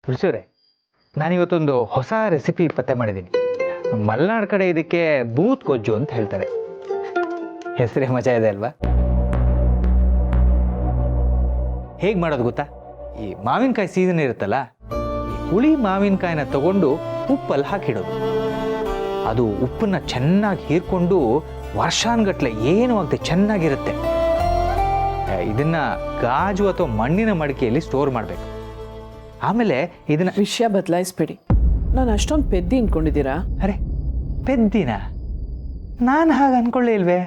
ತುಳಸಿಯವರೇ, ನಾನಿವತ್ತೊಂದು ಹೊಸ ರೆಸಿಪಿ ಪತ್ತೆ ಮಾಡಿದ್ದೀನಿ. ಮಲೆನಾಡು ಕಡೆ ಇದಕ್ಕೆ ಬೂತ್ ಗೊಜ್ಜು ಅಂತ ಹೇಳ್ತಾರೆ. ಹೆಸರೇ ಮಜಾ ಇದೆ ಅಲ್ವಾ? ಹೇಗೆ ಮಾಡೋದು ಗೊತ್ತಾ? ಈ ಮಾವಿನಕಾಯಿ ಸೀಸನ್ ಇರುತ್ತಲ್ಲ, ಈ ಹುಳಿ ಮಾವಿನಕಾಯಿನ ತಗೊಂಡು ಉಪ್ಪಲ್ಲಿ ಹಾಕಿಡೋದು. ಅದು ಉಪ್ಪನ್ನ ಚೆನ್ನಾಗಿ ಹೀರ್ಕೊಂಡು ವರ್ಷಾನ್ಗಟ್ಲೆ ಏನೂ ಆಗದೆ ಚೆನ್ನಾಗಿರುತ್ತೆ. ಇದನ್ನ ಗಾಜು ಅಥವಾ ಮಣ್ಣಿನ ಮಡಿಕೆಯಲ್ಲಿ ಸ್ಟೋರ್ ಮಾಡಬೇಕು. ಆಮೇಲೆ ಇದನ್ನ ವಿಷಯ ಬದಲಾಯಿಸ್ಬೇಡಿ. ನಾನು ಅಷ್ಟೊಂದು ಪೆದ್ದಿ ಅನ್ಕೊಂಡಿದ್ದೀರಾ? ಅರೆ, ಪೆದ್ದಿನ? ನಾನು ಹಾಗೆ ಅನ್ಕೊಳ್ಳೇ ಇಲ್ವೇ?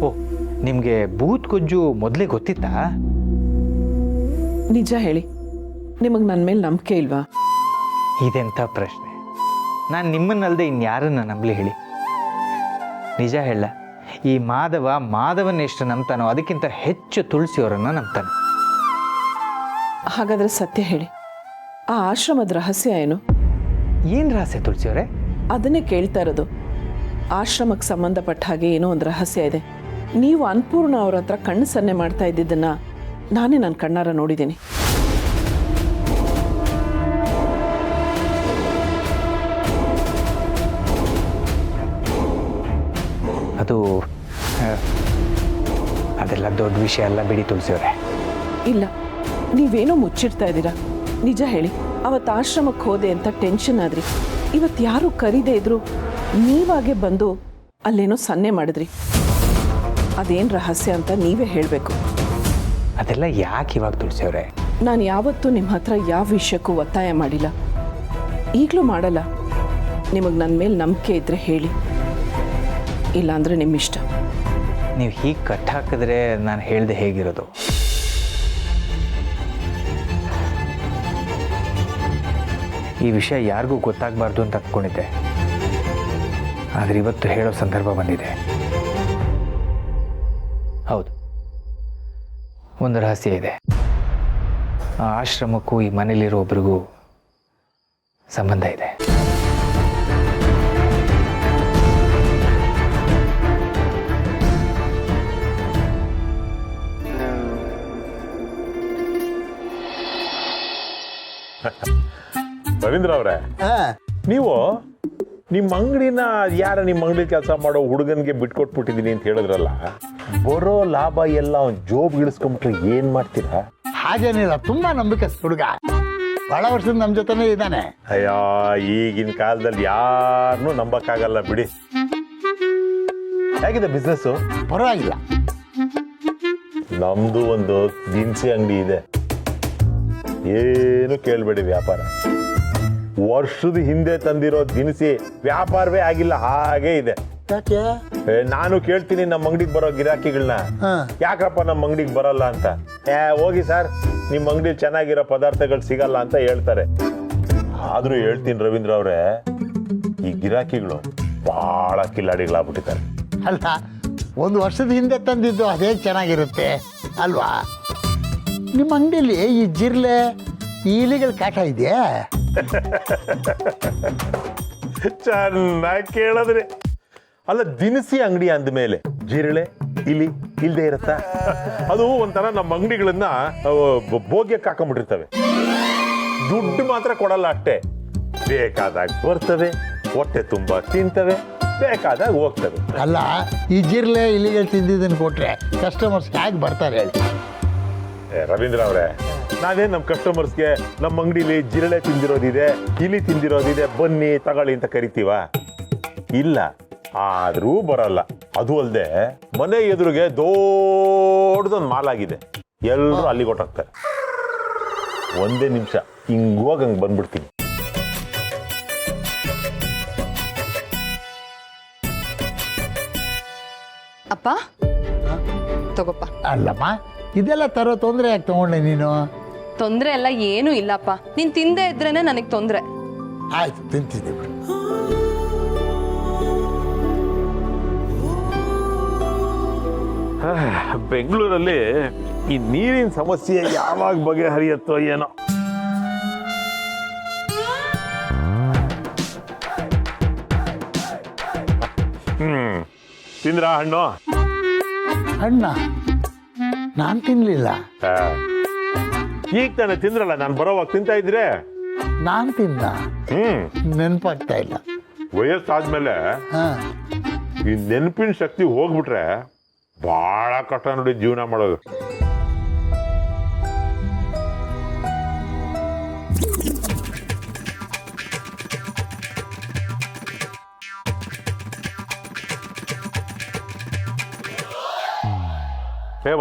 ಓ, ನಿಮಗೆ ಬೂತ್ ಗೊಜ್ಜು ಮೊದಲೇ ಗೊತ್ತಿತ್ತಾ? ನಿಜ ಹೇಳಿ, ನಿಮಗೆ ನನ್ನ ಮೇಲೆ ನಂಬಿಕೆ ಇಲ್ವಾ? ಇದೆಂಥ ಪ್ರಶ್ನೆ. ನಾನು ನಿಮ್ಮನ್ನಲ್ಲದೆ ಇನ್ಯಾರನ್ನ ನಂಬಲಿ ಹೇಳಿ? ನಿಜ ಹೇಳ, ಈ ಮಾಧವನ್ನೆಷ್ಟು ನಂಬ್ತಾನೋ ಅದಕ್ಕಿಂತ ಹೆಚ್ಚು ತುಳಸಿಯವರನ್ನು ನಂಬ್ತಾನೆ. ಹಾಗಾದ್ರೆ ಸತ್ಯ ಹೇಳಿ, ಆ ಆಶ್ರಮದ ರಹಸ್ಯ ಏನು? ಏನು ರಹಸ್ಯ ತುಳಸಿಯವರೇ? ಅದನ್ನೇ ಕೇಳ್ತಾ ಇರೋದು. ಆಶ್ರಮಕ್ಕೆ ಸಂಬಂಧಪಟ್ಟ ಹಾಗೆ ಏನೋ ಒಂದು ರಹಸ್ಯ ಇದೆ. ನೀವು ಅನ್ಪೂರ್ಣ ಅವ್ರ ಹತ್ರ ಕಣ್ಣು ಸನ್ನೆ ಮಾಡ್ತಾ ಇದ್ದಿದ್ದನ್ನ ನಾನೇ ನನ್ನ ಕಣ್ಣಾರ ನೋಡಿದ್ದೀನಿ. ಅದೆಲ್ಲ ದೊಡ್ಡ ವಿಷಯ ಅಲ್ಲ ಬಿಡಿ ತುಳಸಿಯವರೇ. ಇಲ್ಲ, ನೀವೇನೋ ಮುಚ್ಚಿಡ್ತಾ ಇದ್ದೀರಾ. ನಿಜ ಹೇಳಿ, ಅವತ್ತು ಆಶ್ರಮಕ್ಕೆ ಹೋದೆ ಅಂತ ಟೆನ್ಷನ್ ಆದ್ರಿ. ಇವತ್ತು ಯಾರು ಕರೀದೇ ಇದ್ರು ನೀವಾಗೆ ಬಂದು ಅಲ್ಲೇನೋ ಸನ್ನೆ ಮಾಡಿದ್ರಿ. ಅದೇನು ರಹಸ್ಯ ಅಂತ ನೀವೇ ಹೇಳಬೇಕು. ಅದೆಲ್ಲ ಯಾಕೆ ಇವಾಗ ತುಳಸಿಯವರೇ? ನಾನು ಯಾವತ್ತೂ ನಿಮ್ಮ ಹತ್ರ ಯಾವ ವಿಷಯಕ್ಕೂ ಒತ್ತಾಯ ಮಾಡಿಲ್ಲ, ಈಗಲೂ ಮಾಡಲ್ಲ. ನಿಮಗೆ ನನ್ನ ಮೇಲೆ ನಂಬಿಕೆ ಇದ್ದರೆ ಹೇಳಿ, ಇಲ್ಲಾಂದರೆ ನಿಮ್ಮಿಷ್ಟ. ನೀವು ಹೀಗೆ ಕಟ್ ಹಾಕಿದ್ರೆ ನಾನು ಹೇಳ್ದೆ ಹೇಗಿರೋದು? ಈ ವಿಷಯ ಯಾರಿಗೂ ಗೊತ್ತಾಗಬಾರ್ದು ಅಂತ ಅಂದ್ಕೊಂಡಿದ್ದೆ, ಆದರೆ ಇವತ್ತು ಹೇಳೋ ಸಂದರ್ಭ ಬಂದಿದೆ. ಹೌದು, ಒಂದು ರಹಸ್ಯ ಇದೆ. ಆ ಆಶ್ರಮಕ್ಕೂ ಈ ಮನೇಲಿರೋ ಒಬ್ರಿಗೂ ಸಂಬಂಧ ಇದೆ. ರವೀಂದ್ರ ಅವರೇ, ನೀವು ನಿಮ್ಮ ಅಂಗಡಿನ ನಿಮ್ಮ ಅಂಗಡಿ ಕೆಲಸ ಮಾಡೋ ಹುಡುಗನಿಗೆ ಬಿಟ್ಕೊಟ್ಬಿಟ್ಟಿದ್ದೀನಿ ಅಂತ ಹೇಳಿದ್ರಲ್ಲ, ಬರೋ ಲಾಭ ಎಲ್ಲ ಅವ್ನು ಜೋಬ್ ಇಳಿಸ್ಕೊಂಡ್ಬಿಟ್ರೆ ಏನ್ ಮಾಡ್ತೀರಾ? ಹಾಗೇನಿಲ್ಲ, ತುಂಬಾ ನಂಬಿಕಸ್ಥ ಹುಡುಗ, ಬಹಳ ವರ್ಷದ ನಮ್ಮ ಜೊತೆನೇ ಇದ್ದಾನೆ. ಅಯ್ಯೋ, ಈಗಿನ ಕಾಲದಲ್ಲಿ ಯಾರನ್ನೂ ನಂಬಕ್ಕಾಗಲ್ಲ ಬಿಡಿ. ಹೇಗಿದೆ ಬಿಸ್ನೆಸ್? ಪರವಾಗಿಲ್ಲ. ನಮ್ದು ಒಂದು ದಿನಸಿ ಅಂಗಡಿ ಇದೆ, ಏನು ಕೇಳಬೇಡಿ ವ್ಯಾಪಾರ. ವರ್ಷದ ಹಿಂದೆ ತಂದಿರೋ ದಿನಸಿ ವ್ಯಾಪಾರವೇ ಆಗಿಲ್ಲ, ಹಾಗೆ ಇದೆ. ಯಾಕೆ? ನಾನು ಕೇಳ್ತೀನಿ ನಮ್ಮ ಅಂಗಡಿಗೆ ಬರೋ ಗಿರಾಕಿಗಳನ್ನ, ಯಾಕಪ್ಪ ನಮ್ಮ ಅಂಗಡಿಗೆ ಬರಲ್ಲ ಅಂತ. ಹೋಗಿ ಸರ್, ನಿಮ್ಮ ಅಂಗಡಿ ಚೆನ್ನಾಗಿರೋ ಪದಾರ್ಥಗಳು ಸಿಗಲ್ಲ ಅಂತ ಹೇಳ್ತಾರೆ. ಆದ್ರೂ ಹೇಳ್ತೀನಿ ರವೀಂದ್ರ ಅವರೇ, ಈ ಗಿರಾಕಿಗಳು ಬಹಳ ಕಿಲಾಡಿಗಳಾಗ್ಬಿಟ್ಟಿದ್ದಾರೆ. ಅಲ್ಲ, ಒಂದು ವರ್ಷದ ಹಿಂದೆ ತಂದಿದ್ದು ಅದೇ ಚೆನ್ನಾಗಿರುತ್ತೆ ಅಲ್ವಾ? ನಿಮ್ಮ ಅಂಗಡಿಲಿ ಈ ಜಿರ್ಲೆ, ಈ ಇಲಿಗಳ ಕಾಟ ಇದೆಯಾ? ಚೆನ್ನಾಗಿ ಕೇಳಿದ್ರಿ. ಅಲ್ಲ, ದಿನಸಿ ಅಂಗಡಿ ಅಂದಮೇಲೆ ಜಿರಳೆ ಇಲಿ ಇಲ್ದೇ ಇರತ್ತಾ? ಅದು ಒಂಥರ ನಮ್ಮ ಅಂಗಡಿಗಳನ್ನ ಭೋಗ್ಯಕ್ಕೆ ಹಾಕೊಂಡ್ಬಿಟ್ಟಿರ್ತವೆ. ದುಡ್ಡು ಮಾತ್ರ ಕೊಡಲ್ಲ ಅಷ್ಟೇ. ಬೇಕಾದಾಗ ಬರ್ತವೆ, ಹೊಟ್ಟೆ ತುಂಬಾ ತಿಂತವೆ, ಬೇಕಾದಾಗ ಹೋಗ್ತವೆ. ಅಲ್ಲ, ಈ ಜಿರ್ಲೆ ಇಲಿಗಳು ತಿಂದಿದ್ದನ್ನು ಕೊಟ್ರೆ ಕಸ್ಟಮರ್ಸ್ ಹೇಗೆ ಬರ್ತಾರೆ ಹೇಳಿ? ರವೀಂದ್ರ ಅವರೇ, ನಾವೇನು ನಮ್ಮ ಕಸ್ಟಮರ್ಸ್ಗೆ ನಮ್ಮ ಅಂಗಡಿಲಿ ಜಿರಳೆ ತಿಂದಿರೋದಿದೆ, ಇಲಿ ತಿಂದಿರೋದಿದೆ, ಬನ್ನಿ ತಗೊಳ್ಳಿ ಅಂತ ಕರಿತೀವ? ಇಲ್ಲ, ಆದ್ರೂ ಬರಲ್ಲ. ಅದು ಅಲ್ಲದೆ ಮನೆ ಎದುರಿಗೆ ದೊಡ್ಡದೊಂದು ಮಾಲ್ ಆಗಿದೆ, ಎಲ್ಲರೂ ಅಲ್ಲಿಗೆ ಹೊಟ್ಟೋಗ್ತಾರೆ. ಒಂದೇ ನಿಮಿಷ ಹಿಂಗೋಗಿ ಹಂಗೆ ಬಂದ್ಬಿಡ್ತೀನಿ. ಅಪ್ಪ ತಗೋಪ್ಪ. ಅಲ್ಲಮ್ಮ, ಇದೆಲ್ಲ ತರೋ ತೊಂದರೆ ಯಾಕೆ ತಗೊಂಡೆ ನೀನು? ತೊಂದ್ರೆ ಎಲ್ಲ ಏನೂ ಇಲ್ಲಪ್ಪ, ನೀನ್ ತಿಂದೇ ಇದ್ರೇನೆ ನನಗೆ ತೊಂದ್ರೆ. ಆಯ್ತು, ತಿಂತಿದ್ದೆ ಬಿಡು. ಬೆಂಗಳೂರಲ್ಲಿ ಈ ನೀರಿನ ಸಮಸ್ಯೆ ಯಾವಾಗ ಬಗೆಹರಿಯತ್ತೋ ಏನೋ. ತಿಂದ್ರ ಹಣ್ಣು? ಹಣ್ಣ ನಾನು ತಿನ್ನಲಿಲ್ಲ. ಈಗ ತಾನೇ ತಿಂದ್ರಲ್ಲ, ನಾನು ಬರೋವಾಗ ತಿಂತಾ ಇದ್ರೆ. ನಾನು ತಿಂದ ಹ್ಮ್ ನೆನಪಾಗ್ತಾ ಇಲ್ಲ. ವಯಸ್ಸಾದ್ಮೇಲೆ ಹಾಂ, ಈ ನೆನಪಿನ ಶಕ್ತಿ ಹೋಗ್ಬಿಟ್ರೆ ಬಹಳ ಕಷ್ಟ ನೋಡಿ ಜೀವನ ಮಾಡೋದು.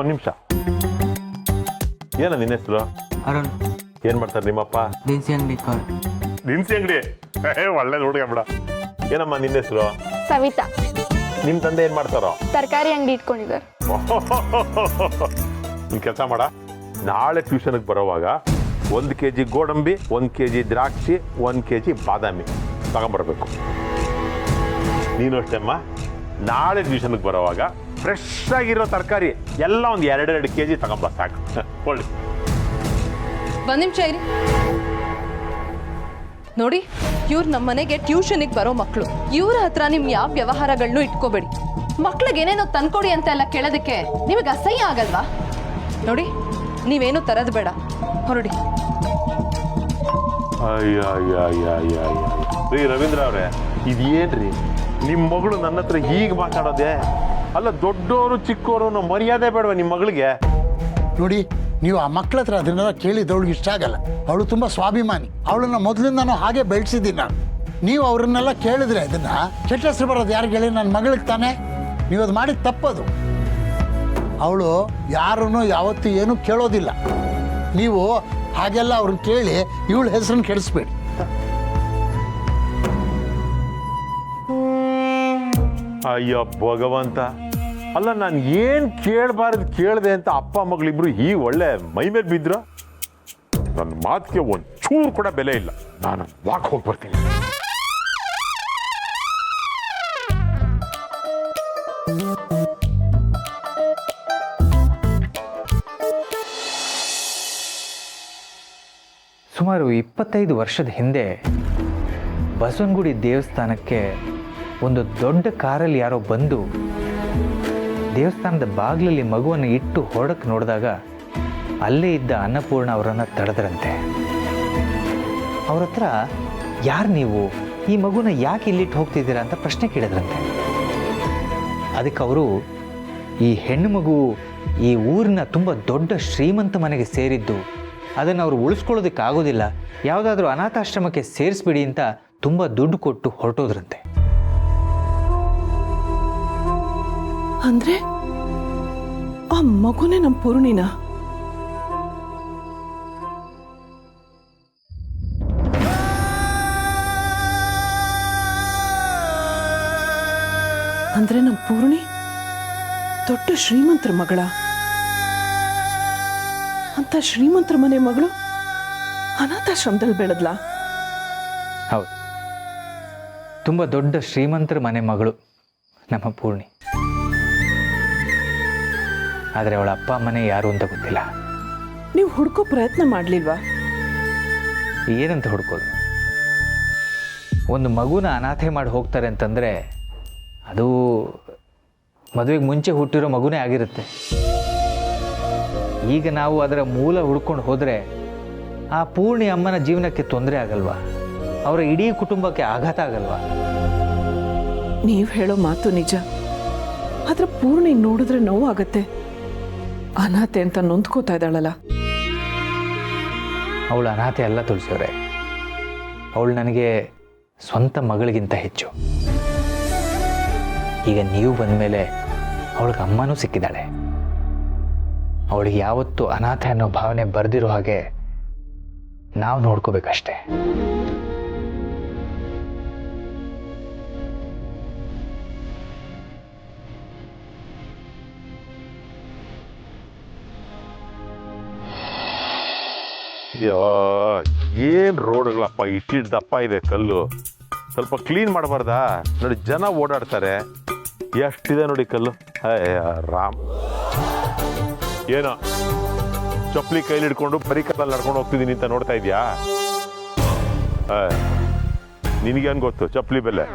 ಒಂದ್ ನಿಮಿಷ, ಏನ ನಿನ್ನ ಹೆಸರು? ಅರುಣ್ ಏನ್ ಮಾಡ್ತಾರೆ ನಿಮ್ಮಪ್ಪ? ದಿನಸಿ ಅಂಗಡಿ ದಿನಸಿ ಅಂಗಡಿ. ಒಳ್ಳೆ ಹುಡುಗ ಬಿಡ. ಏನಮ್ಮ ನಿನ್ನ ಹೆಸರು? ಸವಿತಾ. ನಿಮ್ ತಂದೆ ಏನ್ ಮಾಡ್ತಾರೋ? ತರಕಾರಿ ಅಂಗಡಿ ಇಟ್ಕೊಂಡಿದ್ದಾರೆ. ನೀನ್ ಕೆಲಸ ಮಾಡ, ನಾಳೆ ಟ್ಯೂಷನ್ಗೆ ಬರೋವಾಗ 1 kg ಗೋಡಂಬಿ, 1 kg ದ್ರಾಕ್ಷಿ, 1 kg ಬಾದಾಮಿ ತಗೊಂಡ್ಬರ್ಬೇಕು. ನೀನು ಅಷ್ಟೇ ಅಮ್ಮ, ನಾಳೆ ಟ್ಯೂಷನ್ಗೆ ಬರೋವಾಗ ಫ್ರೆಶ್ ಆಗಿರೋ ತರಕಾರಿ ಎಲ್ಲ ಒಂದು 2 kg ತಗೊಂಬ ಸಾಕು. ಒಳ್ಳೆ ಒಂದ್ ನಿಮಿಷ ಇರಿ ನೋಡಿ, ಇವ್ರು ನಮ್ಮ ಮನೆಗೆ ಟ್ಯೂಷನಿಗೆ ಬರೋ ಮಕ್ಕಳು. ಇವ್ರ ಹತ್ರ ನಿಮ್ ಯಾವ ವ್ಯವಹಾರಗಳನ್ನೂ ಇಟ್ಕೋಬೇಡಿ. ಮಕ್ಳಿಗೆ ಏನೇನೋ ತಂದ್ಕೊಡಿ ಅಂತ ಎಲ್ಲ ಕೇಳೋದಕ್ಕೆ ನಿಮಗೆ ಅಸಹ್ಯ ಆಗಲ್ವಾ? ನೋಡಿ, ನೀವೇನು ತರದ್ ಬೇಡ, ಹೊರಡಿ. ರೀ ರವೀಂದ್ರ ಅವ್ರೆ, ಇದೇನ್ರಿ ನಿಮ್ಮ ಮಗಳು ನನ್ನ ಹತ್ರ ಹೀಗೆ ಮಾತಾಡೋದೆ? ಅಲ್ಲ, ದೊಡ್ಡವರು ಚಿಕ್ಕವರು ಅನ್ನೋ ಮರ್ಯಾದೆ ಬೇಡವಾ ನಿಮ್ಮ ಮಗಳಿಗೆ? ನೋಡಿ, ನೀವು ಆ ಮಕ್ಳ ಹತ್ರ ಅದನ್ನೆಲ್ಲ ಕೇಳಿದ್ದು ಅವಳಿಗೆ ಇಷ್ಟ ಆಗಲ್ಲ. ಅವಳು ತುಂಬ ಸ್ವಾಭಿಮಾನಿ. ಅವಳನ್ನ ಮೊದಲಿಂದನೂ ಹಾಗೆ ಬೆಳೆಸಿದ್ದೀನಿ ನಾನು. ನೀವು ಅವ್ರನ್ನೆಲ್ಲ ಕೇಳಿದ್ರೆ ಅದನ್ನ ಕೆಟ್ಟ ಹೆಸರು ಬರೋದು ಯಾರಿಗೆ ಹೇಳಿ? ನನ್ನ ಮಗಳಿಗೆ ತಾನೇ. ನೀವು ಅದು ಮಾಡಿದ ತಪ್ಪದು. ಅವಳು ಯಾರನ್ನು ಯಾವತ್ತೂ ಏನೂ ಕೇಳೋದಿಲ್ಲ. ನೀವು ಹಾಗೆಲ್ಲ ಅವ್ರನ್ನ ಕೇಳಿ ಇವಳ ಹೆಸರನ್ನು ಕೆಡಿಸ್ಬೇಡಿ. ಅಯ್ಯೋ ಭಗವಂತ, ಅಲ್ಲ ನಾನು ಏನು ಕೇಳಬಾರ್ದು ಕೇಳಿದೆ ಅಂತ ಅಪ್ಪ ಮಗಳಿಬ್ರು ಈ ಒಳ್ಳೆ ಮೈ ಮೇಲೆ ಬಿದ್ರು. ನನ್ನ ಮಾತಿಗೆ ಒಂದು ಚೂರು ಕೂಡ ಬೆಲೆ ಇಲ್ಲ. ನಾನು ವಾಕ್ ಹೋಗಿ ಬರ್ತೀನಿ. ಸುಮಾರು 25 ವರ್ಷದ ಹಿಂದೆ ಬಸವನಗುಡಿ ದೇವಸ್ಥಾನಕ್ಕೆ ಒಂದು ದೊಡ್ಡ ಕಾರಲ್ಲಿ ಯಾರೋ ಬಂದು ದೇವಸ್ಥಾನದ ಬಾಗಿಲಲ್ಲಿ ಮಗುವನ್ನು ಇಟ್ಟು ಹೊರಡಕ್ಕೆ ನೋಡಿದಾಗ ಅಲ್ಲೇ ಇದ್ದ ಅನ್ನಪೂರ್ಣ ಅವರನ್ನು ತಡೆದ್ರಂತೆ. ಅವ್ರ ಹತ್ರ ಯಾರು ನೀವು, ಈ ಮಗುನ ಯಾಕೆ ಇಲ್ಲಿಟ್ಟು ಹೋಗ್ತಿದ್ದೀರಾ ಅಂತ ಪ್ರಶ್ನೆ ಕೇಳಿದ್ರಂತೆ. ಅದಕ್ಕೆ ಅವರು, ಈ ಹೆಣ್ಣು ಮಗು ಈ ಊರಿನ ತುಂಬ ದೊಡ್ಡ ಶ್ರೀಮಂತ ಮನೆಗೆ ಸೇರಿದ್ದು, ಅದನ್ನು ಅವರು ಉಳಿಸ್ಕೊಳ್ಳೋದಕ್ಕಾಗೋದಿಲ್ಲ, ಯಾವುದಾದ್ರೂ ಅನಾಥಾಶ್ರಮಕ್ಕೆ ಸೇರಿಸ್ಬಿಡಿ ಅಂತ ತುಂಬ ದುಡ್ಡು ಕೊಟ್ಟು ಹೊರಟೋದ್ರಂತೆ. ಅಂದ್ರೆ ಆ ಮಗುನೇ ನಮ್ಮ ಪೂರ್ಣಿನ? ಅಂದ್ರೆ ನಮ್ಮ ಪೂರ್ಣಿ ದೊಡ್ಡ ಶ್ರೀಮಂತರ ಮಗಳ? ಅಂತ ಶ್ರೀಮಂತರ ಮನೆ ಮಗಳು ಅನಾಥಾಶ್ರಮದಲ್ಲಿ ಬೆಳೆದ್ಲಾ? ಹೌದು, ತುಂಬ ದೊಡ್ಡ ಶ್ರೀಮಂತರ ಮನೆ ಮಗಳು ನಮ್ಮ ಪೂರ್ಣಿ. ಆದರೆ ಅವಳ ಅಪ್ಪ ಅಮ್ಮನೇ ಯಾರು ಅಂತ ಗೊತ್ತಿಲ್ಲ. ನೀವು ಹುಡ್ಕೋ ಪ್ರಯತ್ನ ಮಾಡ್ಲಿಲ್ವಾ? ಏನಂತ ಹುಡ್ಕೋದು? ಒಂದು ಮಗುನ ಅನಾಥೆ ಮಾಡಿ ಹೋಗ್ತಾರೆ ಅಂತಂದರೆ ಅದು ಮದುವೆಗೆ ಮುಂಚೆ ಹುಟ್ಟಿರೋ ಮಗುನೇ ಆಗಿರುತ್ತೆ. ಈಗ ನಾವು ಅದರ ಮೂಲ ಹುಡ್ಕೊಂಡು ಹೋದರೆ ಆ ಪೂರ್ಣಿ ಅಮ್ಮನ ಜೀವನಕ್ಕೆ ತೊಂದರೆ ಆಗಲ್ವಾ? ಅವರ ಇಡೀ ಕುಟುಂಬಕ್ಕೆ ಆಘಾತ ಆಗಲ್ವಾ? ನೀವು ಹೇಳೋ ಮಾತು ನಿಜ. ಆದ್ರೆ ಪೂರ್ಣಿ ನೋಡಿದ್ರೆ ನೋವಾಗತ್ತೆ. ಅನಾಥೆ ಅಂತ ನೊಂದ್ಕೋತಾ ಇದ್ದಾಳಲ್ಲ. ಅವಳು ಅನಾಥೆ ಅಲ್ಲ ತುಳಸಿಯವರೇ, ಅವಳು ನನಗೆ ಸ್ವಂತ ಮಗಳಿಗಿಂತ ಹೆಚ್ಚು. ಈಗ ನೀವು ಬಂದ ಮೇಲೆ ಅವಳಿಗೆ ಅಮ್ಮನೂ ಸಿಕ್ಕಿದ್ದಾಳೆ. ಅವಳಿಗೆ ಯಾವತ್ತೂ ಅನಾಥೆ ಅನ್ನೋ ಭಾವನೆ ಬರ್ದಿರೋ ಹಾಗೆ ನಾವು ನೋಡ್ಕೋಬೇಕಷ್ಟೆ. ಏನ್ ರೋಡ್ಗಳಪ್ಪ, ಇಟ್ಟಿದ್ದಪ್ಪ ಇದೆ ಕಲ್ಲು. ಸ್ವಲ್ಪ ಕ್ಲೀನ್ ಮಾಡಬಾರ್ದಾ? ನೋಡಿ, ಜನ ಓಡಾಡ್ತಾರೆ, ಎಷ್ಟಿದೆ ನೋಡಿ ಕಲ್ಲು. ರಾಮ್, ಏನೋ ಚಪ್ಪಲಿ ಕೈಲಿ ಹಿಡ್ಕೊಂಡು ಪರಿಕರಲ್ಲಿ ನಡ್ಕೊಂಡು ಹೋಗ್ತಿದ್ದೀನಿ ಅಂತ ನೋಡ್ತಾ ಇದ್ಯಾ? ನಿನಗೇನು ಗೊತ್ತು ಚಪ್ಪಲಿ ಬೆಲೆ?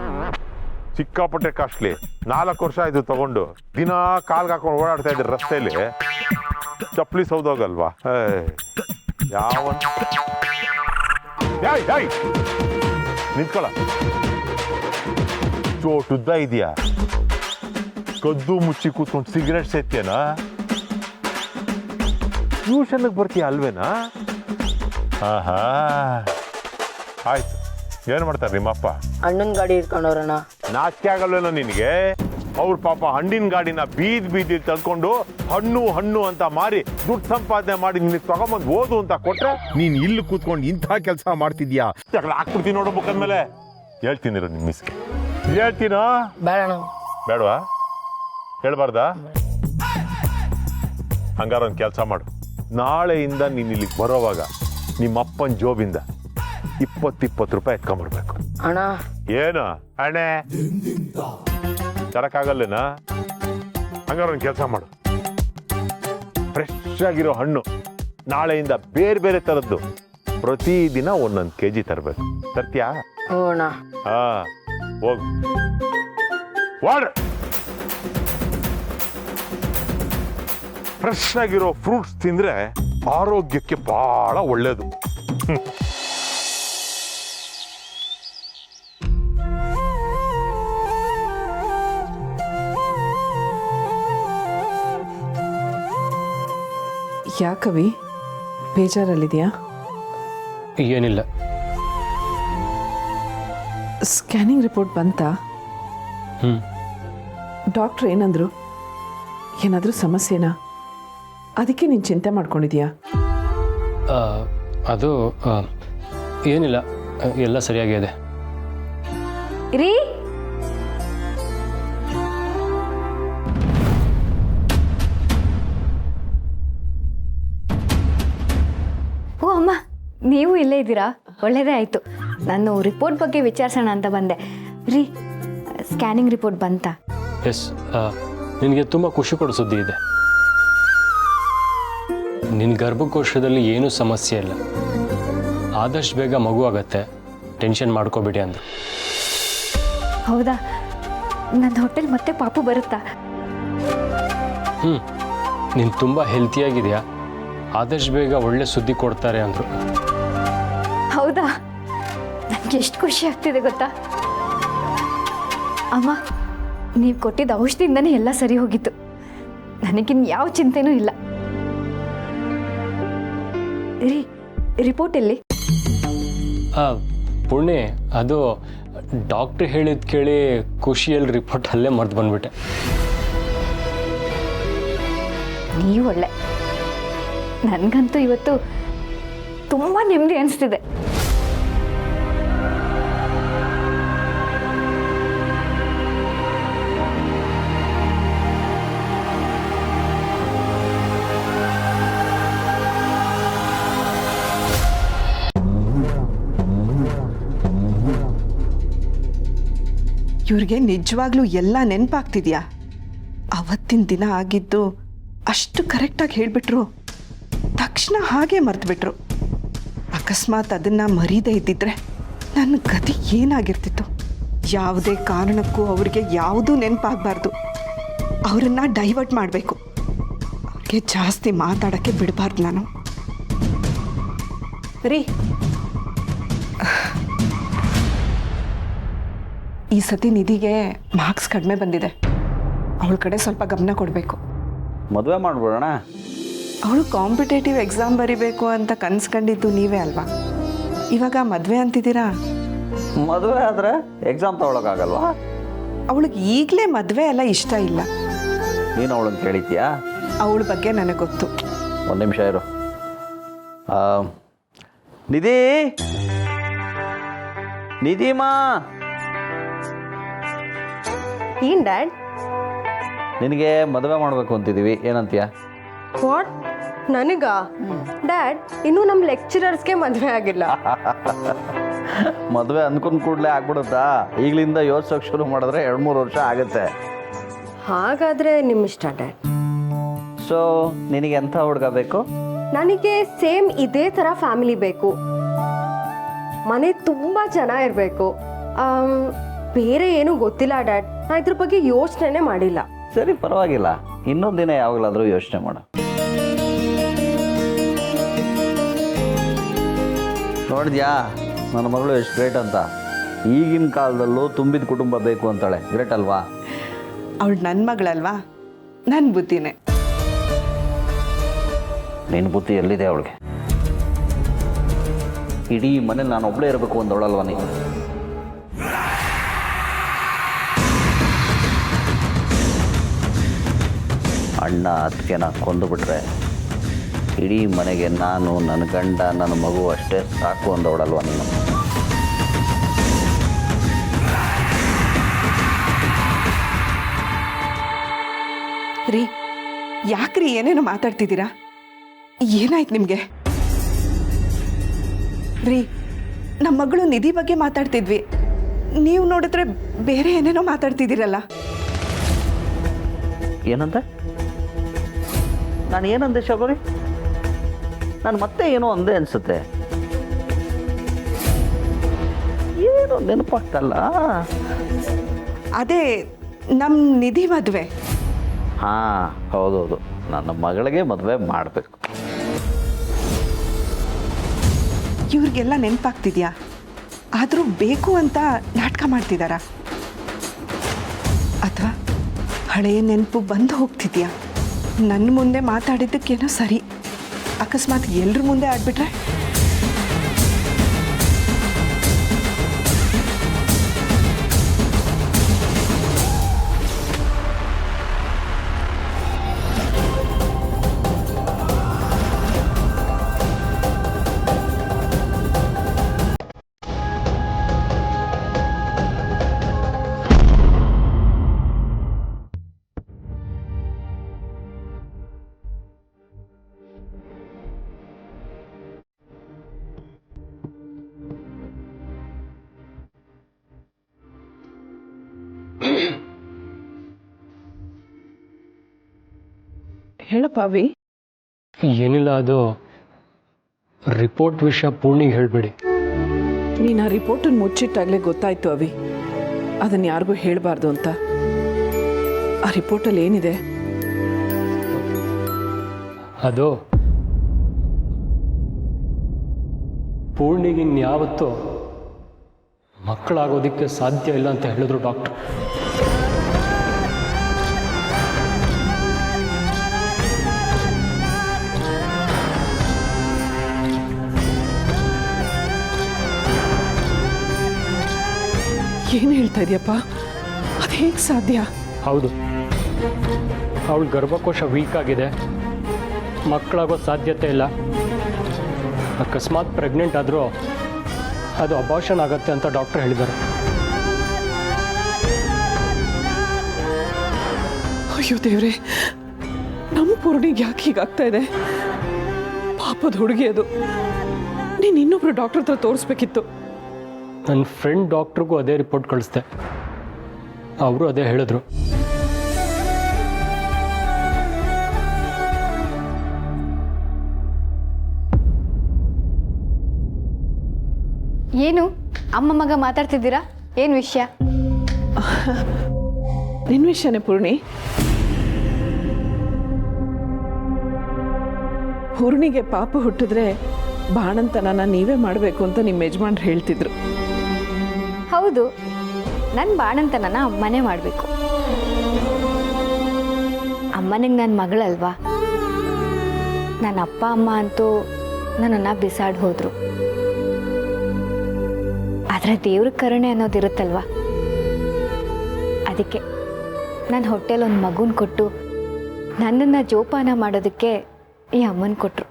ಸಿಕ್ಕಾಪಟ್ಟೆ ಕಾಸ್ಟ್ಲಿ. 4 ವರ್ಷ ಆಯ್ತು ತಗೊಂಡು. ದಿನ ಕಾಲ್ಗೆ ಹಾಕೊಂಡು ಓಡಾಡ್ತಾ ಇದ್ದೆ ರಸ್ತೆಯಲ್ಲಿ. ಚಪ್ಪಲಿ ಸೌದೋಗಲ್ವಾ? ಯಾವ ನಿಂತ್ಕೊಳ ಚೋಟುದ್ದ ಇದೆಯಾ ಕದ್ದು ಮುಚ್ಚಿ ಕೂತ್ಕೊಂಡು ಸಿಗರೇಟ್ ಸೇತ್ಯನಾ ಟ್ಯೂಷನ್ಗೆ ಬರ್ತೀಯ ಅಲ್ವೇನಾ ಆಹಾ ಆಯ್ತು ಏನ್ ಮಾಡ್ತಾರೆ ನಿಮ್ಮಪ್ಪ ಅಣ್ಣನ ಗಾಡಿ ಇಟ್ಕೊಂಡವ್ರಣ್ಣ ನಾಚಿಕೆ ಆಗಲ್ವೇನೋ ನಿನಗೆ ಅವ್ರ ಪಾಪ ಹಣ್ಣಿನ ಗಾಡಿನ ಬೀದಿ ತಳ್ಕೊಂಡು ಹಣ್ಣು ಅಂತ ಮಾರಿ ದುಡ್ಡು ಸಂಪಾದನೆ ಮಾಡಿ ನಿನಗೆ ತಗೊಂಬಂದು ಓದು ಅಂತ ಕೊಟ್ರೆ ನೀನ್ ಇಲ್ಲಿ ಕೂತ್ಕೊಂಡು ಇಂಥ ಕೆಲಸ ಮಾಡ್ತಿದ್ಯಾ ಹಾಕ್ಬಿಡ್ತೀನಿ ನೋಡೋ ಮುಖಂದ್ಮೇಲೆ ಹೇಳ್ತೀನಿ ನಿನ್ ಮಿಸ್ಗೆ ಹೇಳ್ತೀನೋ ಬೇಡಣ್ಣ ಬೇಡವಾ ಹೇಳ್ಬಾರ್ದಾ ಹಂಗಾರ ಒಂದು ಕೆಲಸ ಮಾಡು ನಾಳೆಯಿಂದ ನೀನ್ ಇಲ್ಲಿಗೆ ಬರೋವಾಗ ನಿಮ್ಮ ಅಪ್ಪನ ಜೋಬಿಂದ 20 ರೂಪಾಯಿ ಎತ್ಕೊಂಡ್ಬರ್ಬೇಕು ಅಣ್ಣ ಏನು ಅಣ್ಣೆ ತರಕ್ಕಾಗಲ್ಲೇನಾ ಹಂಗಾರ ಒಂದು ಕೆಲಸ ಮಾಡು ಫ್ರೆಶ್ ಆಗಿರೋ ಹಣ್ಣು ನಾಳೆಯಿಂದ ಬೇರೆ ಬೇರೆ ಥರದ್ದು ಪ್ರತಿದಿನ 1 kg ತರಬೇಕು ತರ್ತೀಯಾ ಹ್ಞೂ ಅಣ್ಣ ಹಾ ಹೋಗು ವಾಡ್ ಫ್ರೆಶ್ ಆಗಿರೋ ಫ್ರೂಟ್ಸ್ ತಿಂದ್ರೆ ಆರೋಗ್ಯಕ್ಕೆ ಬಹಳ ಒಳ್ಳೇದು ಯಾಕವಿ ಬೇಜಾರಲ್ಲಿದೆಯಾ? ಏನಿಲ್ಲ. ಸ್ಕ್ಯಾನಿಂಗ್ ರಿಪೋರ್ಟ್ ಬಂತಾ? ಡಾಕ್ಟ್ರ್ ಏನಂದ್ರು? ಏನಾದರೂ ಸಮಸ್ಯೆನಾ? ಅದಕ್ಕೆ ನೀನು ಚಿಂತೆ ಮಾಡ್ಕೊಂಡಿದ್ಯಾ? ಅದು ಏನಿಲ್ಲ, ಎಲ್ಲ ಸರಿಯಾಗಿದೆ. ರೀ ಓ ಅಮ್ಮ, ನೀವು ಇಲ್ಲೇ ಇದ್ದೀರಾ? ಒಳ್ಳೆಯದೇ ಆಯಿತು. ನಾನು ರಿಪೋರ್ಟ್ ಬಗ್ಗೆ ವಿಚಾರಿಸೋಣ ಅಂತ ಬಂದೆ. ರೀ, ಸ್ಕ್ಯಾನಿಂಗ್ ರಿಪೋರ್ಟ್ ಬಂತಾ? ಎಸ್, ನಿನಗೆ ತುಂಬ ಖುಷಿ ಕೊಡೋ ಸುದ್ದಿ ಇದೆ. ನಿನ್ನ ಗರ್ಭಕೋಶದಲ್ಲಿ ಏನೂ ಸಮಸ್ಯೆ ಇಲ್ಲ, ಆದಷ್ಟು ಬೇಗ ಮಗು ಆಗತ್ತೆ, ಟೆನ್ಷನ್ ಮಾಡ್ಕೋಬೇಡಿ ಅಂದರು. ಹೌದಾ? ನನ್ನ ಹೊಟ್ಟೆಲಿ ಮತ್ತೆ ಪಾಪು ಬರುತ್ತಾ? ನೀನು ತುಂಬ ಹೆಲ್ತಿಯಾಗಿದೆಯಾ, ಆದಷ್ಟು ಬೇಗ ಒಳ್ಳೆ ಸುದ್ದಿ ಕೊಡ್ತಾರೆ ಅಂದರು. ಹೌದಾ? ನನಗೆ ಎಷ್ಟು ಖುಷಿ ಆಗ್ತಿದೆ ಗೊತ್ತಾ ಅಮ್ಮ. ನೀವು ಕೊಟ್ಟಿದ್ದ ಔಷಧಿಯಿಂದನೇ ಎಲ್ಲ ಸರಿ ಹೋಗಿತ್ತು. ನನಗಿನ್ ಯಾವ ಚಿಂತೆನೂ ಇಲ್ಲ. ರೀ, ರಿಪೋರ್ಟ್ ಎಲ್ಲಿ? ಪುಣ್ಯ, ಅದು ಡಾಕ್ಟ್ರ್ ಹೇಳಿದ ಕೇಳಿ ಖುಷಿಯಲ್ಲಿ ರಿಪೋರ್ಟ್ ಅಲ್ಲೇ ಮರ್ತು ಬಂದ್ಬಿಟ್ಟೆ. ನೀವು ಒಳ್ಳೆ. ನನಗಂತೂ ಇವತ್ತು ತುಂಬ ನೆಮ್ಮದಿ ಅನಿಸ್ತಿದೆ. ಇವ್ರಿಗೆ ನಿಜವಾಗ್ಲೂ ಎಲ್ಲ ನೆನಪಾಗ್ತಿದ್ಯಾ? ಅವತ್ತಿನ ದಿನ ಆಗಿದ್ದು ಅಷ್ಟು ಕರೆಕ್ಟಾಗಿ ಹೇಳಿಬಿಟ್ರು, ತಕ್ಷಣ ಹಾಗೆ ಮರೆತುಬಿಟ್ರು. ಅಕಸ್ಮಾತ್ ಅದನ್ನು ಮರೀದೇ ಇದ್ದಿದ್ರೆ ನನ್ನ ಗತಿ ಏನಾಗಿರ್ತಿತ್ತು? ಯಾವುದೇ ಕಾರಣಕ್ಕೂ ಅವ್ರಿಗೆ ಯಾವುದೂ ನೆನಪಾಗಬಾರ್ದು. ಅವರನ್ನು ಡೈವರ್ಟ್ ಮಾಡಬೇಕು. ಅವ್ರಿಗೆ ಜಾಸ್ತಿ ಮಾತಾಡೋಕ್ಕೆ ಬಿಡಬಾರ್ದು ನಾನು. ರೀ, ಈ ಸತಿ ನಿಧಿಗೆ ಮಾರ್ಕ್ಸ್ ಕಡಿಮೆ ಬಂದಿದೆ. ಅವಳ ಕಡೆ ಸ್ವಲ್ಪ ಗಮನ ಕೊಡಬೇಕು. ಮದುವೆ ಮಾಡ್ಬಿಡೋಣ. ಅವಳು ಕಾಂಪಿಟೇಟಿವ್ ಎಕ್ಸಾಮ್ ಬರಿಬೇಕು ಅಂತ ಕನ್ಸ್ಕೊಂಡಿದ್ದು ನೀವೇ ಅಲ್ವಾ? ಇವಾಗ ಮದುವೆ ಅಂತಿದ್ದೀರಾ? ಮದುವೆ ಆದರೆ ಎಕ್ಸಾಮ್ ತಗೊಳಕ್ಕಾಗಲ್ವಾ? ಅವಳಿಗೆ ಈಗಲೇ ಮದುವೆ ಎಲ್ಲ ಇಷ್ಟ ಇಲ್ಲ. ನೀನು ಅವಳನ್ನು ಕೇಳಿದ್ಯಾ? ಅವಳ ಬಗ್ಗೆ ನನಗೆ ಗೊತ್ತು. ಒಂದು ನಿಮಿಷ ಇರು. ನಿಧಿ, ನಿಧಿಮಾ, ಏನ್ ಡ್ಯಾಡ್? ನಿನಗೆ ಮದುವೆ ಮಾಡಬೇಕು ಅಂತಿದ್ದೀವಿ, ಏನಂತೀಯ? ವಾಟ್? ನನಗ? ಡ್ಯಾಡ್, ಇನ್ನೂ ನಮ್ಮ ಲೆಕ್ಚರರ್ಸ್ಗೆ ಮದುವೆ ಆಗಿಲ್ಲ. ಮದುವೆ ಅಂದ್ಕೊಂಡು ಕೂಡಲೇ ಆಗ್ಬಿಡುತ್ತಾ? ಈಗಲಿಂದ ಯೋಚಿಸೋಕೆ ಶುರು ಮಾಡಿದ್ರೆ 2-3 ವರ್ಷ ಆಗುತ್ತೆ. ಹಾಗಾದ್ರೆ ನಿಮ್ಮ ಇಷ್ಟ ಡ್ಯಾಡ್. ಸೊ ನಿನಗೆ ಎಂಥ ಹುಡುಗ ಬೇಕು? ನನಗೆ ಸೇಮ್ ಇದೇ ಥರ ಫ್ಯಾಮಿಲಿ ಬೇಕು. ಮನೆ ತುಂಬ ಚೆನ್ನಾಗಿರ್ಬೇಕು. ಬೇರೆ ಏನೂ ಗೊತ್ತಿಲ್ಲ ಡ್ಯಾಡ್. ನಾ ಇದ್ರ ಬಗ್ಗೆ ಯೋಚನೆ ಮಾಡಿಲ್ಲ. ಸರಿ, ಪರವಾಗಿಲ್ಲ. ಇನ್ನೊಂದು ದಿನ ಯಾವಾಗಲಾದರೂ ಯೋಚನೆ ಮಾಡು. ನೋಡಿದ್ಯಾ ನನ್ನ ಮಗಳು ಎಷ್ಟು ಗ್ರೇಟ್ ಅಂತ. ಈಗಿನ ಕಾಲದಲ್ಲೂ ತುಂಬಿದ ಕುಟುಂಬ ಬೇಕು ಅಂತಾಳೆ. ಗ್ರೇಟ್ ಅಲ್ವಾ? ಅವಳು ನನ್ನ ಮಗಳಲ್ವಾ, ನನ್ನ ಬುದ್ಧಿನೇ. ನಿನ್ನ ಬುದ್ಧಿ ಎಲ್ಲಿದೆ ಅವಳಿಗೆ? ಇಡೀ ಮನೆ ನಾನು ಒಬ್ಬಳೇ ಇರಬೇಕು ಅಂದವಳಲ್ವ ನೀನು? ಅಣ್ಣ ಅದಕ್ಕೆ ನಾನು ಕೊಂದುಬಿಟ್ರೆ ಇಡೀ ಮನೆಗೆ ನಾನು, ನನ್ನ ಗಂಡ, ನನ್ನ ಮಗು ಅಷ್ಟೇ ಸಾಕು ಅಂದವಳಲ್ವ ನೀನು? ರೀ, ಯಾಕ್ರಿ ಏನೇನೋ ಮಾತಾಡ್ತಿದ್ದೀರಾ? ಏನಾಯ್ತು ನಿಮಗೆ? ರೀ, ನಮ್ಮ ಮಗಳು ನಿಧಿ ಬಗ್ಗೆ ಮಾತಾಡ್ತಿದ್ವಿ, ನೀವು ನೋಡಿದ್ರೆ ಬೇರೆ ಏನೇನೋ ಮಾತಾಡ್ತಿದ್ದೀರಲ್ಲ. ಏನಂತೆ? ನಾನು ಏನಂದೆ ಶಬರಿ? ನಾನು ಮತ್ತೆ ಏನೋ ಅಂದೆ ಅನಿಸುತ್ತೆ. ಏನೋ ನೆನಪಾಗ್ತಲ್ಲ. ಅದೇ ನಮ್ಮ ನಿಧಿ ಮದುವೆ. ಹಾಂ, ಹೌದೌದು. ನನ್ನ ಮಗಳಿಗೆ ಮದುವೆ ಮಾಡಬೇಕು. ಇವ್ರಿಗೆಲ್ಲ ನೆನಪಾಗ್ತಿದ್ಯಾ? ಆದರೂ ಬೇಕು ಅಂತ ನಾಟಕ ಮಾಡ್ತಿದ್ದಾರಾ? ಅಥವಾ ಹಳೆಯ ನೆನಪು ಬಂದು ಹೋಗ್ತಿದ್ಯಾ? ನನ್ನ ಮುಂದೆ ಮಾತಾಡಿದ್ದಕ್ಕೇನೋ ಸರಿ, ಅಕಸ್ಮಾತ್ ಎಲ್ಲರ ಮುಂದೆ ಆಡ್ಬಿಟ್ರೆ? ಹೇಳಪ್ಪ ಅವಿ. ಏನಿಲ್ಲ, ಅದು ರಿಪೋರ್ಟ್ ವಿಷಯ ಪೂರ್ಣಿಗೆ ಹೇಳಬೇಡಿ. ನೀನು ಆ ರಿಪೋರ್ಟನ್ನು ಮುಚ್ಚಿಟ್ಟಾಗಲೇ ಗೊತ್ತಾಯ್ತು ಅವಿ, ಅದನ್ನು ಯಾರಿಗೂ ಹೇಳಬಾರ್ದು ಅಂತ. ಆ ರಿಪೋರ್ಟಲ್ಲಿ ಏನಿದೆ? ಅದು ಪೂರ್ಣಿಗೆ ಇನ್ಯಾವತ್ತೂ ಮಕ್ಕಳಾಗೋದಕ್ಕೆ ಸಾಧ್ಯ ಇಲ್ಲ ಅಂತ ಹೇಳಿದ್ರು ಡಾಕ್ಟ್ರು. ಏನು ಹೇಳ್ತಾ ಇದೆಯಪ್ಪ? ಅದು ಹೇಗೆ ಸಾಧ್ಯ? ಹೌದು, ಅವಳ ಗರ್ಭಕೋಶ ವೀಕ್ ಆಗಿದೆ, ಮಕ್ಕಳಾಗೋ ಸಾಧ್ಯತೆ ಇಲ್ಲ. ಅಕಸ್ಮಾತ್ ಪ್ರೆಗ್ನೆಂಟ್ ಆದರೂ ಅದು ಅಬಾರ್ಷನ್ ಆಗುತ್ತೆ ಅಂತ ಡಾಕ್ಟರ್ ಹೇಳಿದ್ದಾರೆ. ಅಯ್ಯೋ ದೇವ್ರೆ, ನಮ್ಮ ಪೂರ್ಣಿಗೆ ಯಾಕೆ ಹೀಗಾಗ್ತಾ ಇದೆ? ಪಾಪದ ಹುಡುಗಿ ಅದು. ನೀನು ಇನ್ನೊಬ್ರು ಡಾಕ್ಟರ್ ಹತ್ರ ತೋರಿಸ್ಬೇಕಿತ್ತು. ನನ್ನ ಫ್ರೆಂಡ್ ಡಾಕ್ಟ್ರಿಗೂ ಅದೇ ರಿಪೋರ್ಟ್ ಕಳಿಸ್ದೆ, ಅವರು ಅದೇ ಹೇಳಿದ್ರು. ಏನು ಅಮ್ಮ ಮಗ ಮಾತಾಡ್ತಿದ್ದೀರಾ? ಏನು ವಿಷಯ? ನಿನ್ನ ವಿಷಯನೇ ಪೂರ್ಣಿ. ಪೂರ್ಣಿಗೆ ಪಾಪ ಹುಟ್ಟಿದ್ರೆ ಬಾಣಂತನನ ನೀವೇ ಮಾಡಬೇಕು ಅಂತ ನಿಮ್ಮ ಯಜಮಾನ್ರು ಹೇಳ್ತಿದ್ರು. ಹೌದು, ನನ್ನ ಬಾಣಂತನನ ಅಮ್ಮನೇ ಮಾಡಬೇಕು. ಅಮ್ಮನಿಗೆ ನನ್ನ ಮಗಳಲ್ವಾ. ನನ್ನ ಅಪ್ಪ ಅಮ್ಮ ಅಂತೂ ನನ್ನನ್ನು ಬಿಸಾಡಿ ಹೋದರು. ಆದರೆ ದೇವ್ರ ಕರುಣೆ ಅನ್ನೋದಿರುತ್ತಲ್ವ, ಅದಕ್ಕೆ ನನ್ನ ಹೊಟ್ಟೆಲಿ ಒಂದು ಮಗುನ ಕೊಟ್ಟು ನನ್ನನ್ನು ಜೋಪಾನ ಮಾಡೋದಕ್ಕೆ ಈ ಅಮ್ಮನ ಕೊಟ್ಟರು.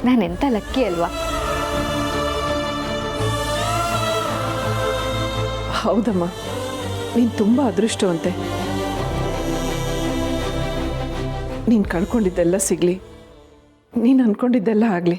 ನಾನೆಂಥ ಲಕ್ಕಿ ಅಲ್ವಾ? ಹೌದಮ್ಮ, ನೀನು ತುಂಬ ಅದೃಷ್ಟವಂತೆ. ನೀನು ಕಳ್ಕೊಂಡಿದ್ದೆಲ್ಲ ಸಿಗಲಿ, ನೀನು ಅಂದ್ಕೊಂಡಿದ್ದೆಲ್ಲ ಆಗಲಿ.